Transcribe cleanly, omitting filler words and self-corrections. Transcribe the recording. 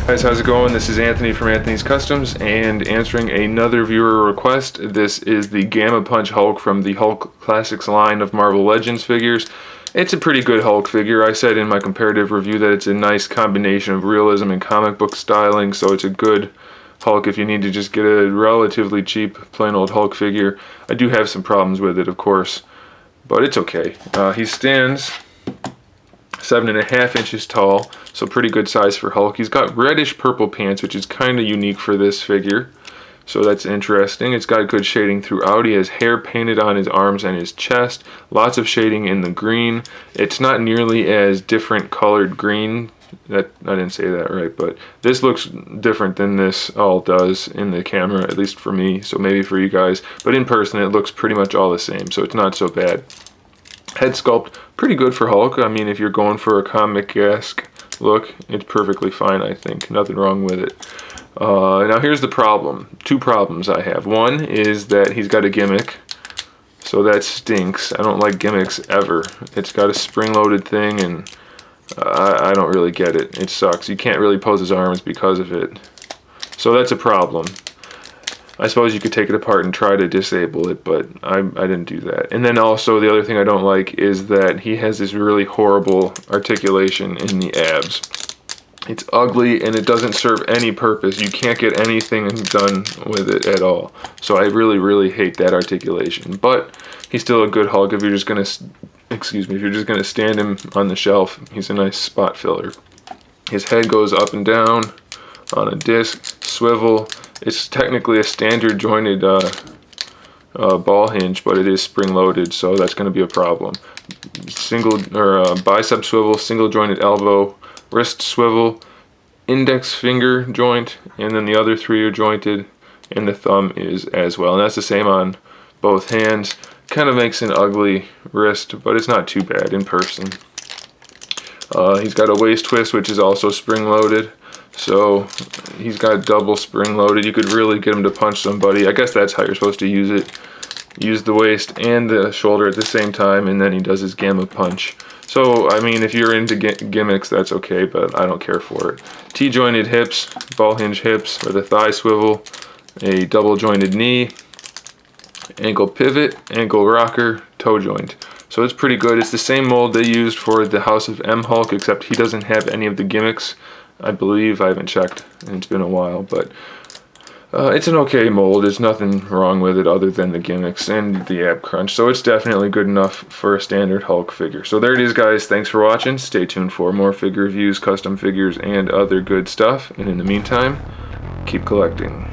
Guys, how's it going? This is Anthony from Anthony's Customs and answering another viewer request. This is the Gamma Punch Hulk from the Hulk Classics line of Marvel Legends figures. It's a pretty good Hulk figure. I said in my comparative review that it's a nice combination of realism and comic book styling, so it's a good Hulk if you need to just get a relatively cheap plain old Hulk figure. I do have some problems with it, of course, but it's okay. He stands 7.5 inches tall, so pretty good size for Hulk. He's got reddish purple pants, which is kind of unique for this figure, so that's interesting. It's got good shading throughout. He has hair painted on his arms and his chest, lots of shading in the green. It's not nearly as different colored green. That I didn't say that right, but this looks different than this all does in the camera, at least for me, so maybe for you guys, but in person it looks pretty much all the same, so it's not so bad. Head sculpt, pretty good for Hulk. I mean, if you're going for a comic-esque look, it's perfectly fine, I think. Nothing wrong with it. Now here's the problem. Two problems I have. One is that he's got a gimmick, so that stinks. I don't like gimmicks ever. It's got a spring-loaded thing, and I don't really get it. It sucks. You can't really pose his arms because of it. So that's a problem. I suppose you could take it apart and try to disable it, but I didn't do that. And then also the other thing I don't like is that he has this really horrible articulation in the abs. It's ugly and it doesn't serve any purpose. You can't get anything done with it at all. So I really hate that articulation. But he's still a good Hulk if you're just gonna, if you're just gonna stand him on the shelf. He's a nice spot filler. His head goes up and down on a disc, swivel. It's technically a standard jointed ball hinge, but it is spring loaded, so that's going to be a problem. Bicep swivel, single jointed elbow, wrist swivel, index finger joint, and then the other three are jointed, and the thumb is as well. And that's the same on both hands. Kind of makes an ugly wrist, but it's not too bad in person. He's got a waist twist, which is also spring loaded. So he's got double spring loaded. You could really get him to punch somebody. I guess that's how you're supposed to use it. Use the waist and the shoulder at the same time, and then he does his gamma punch. So, I mean, if you're into gimmicks, that's okay, but I don't care for it. T-jointed hips, ball hinge hips with a thigh swivel, a double jointed knee, ankle pivot, ankle rocker, toe joint. So it's pretty good. It's the same mold they used for the House of M Hulk, except he doesn't have any of the gimmicks. I believe. I haven't checked, and it's been a while, but it's an okay mold. There's nothing wrong with it other than the gimmicks and the ab crunch, so it's definitely good enough for a standard Hulk figure. So there it is, guys. Thanks for watching. Stay tuned for more figure reviews, custom figures, and other good stuff, and in the meantime, keep collecting.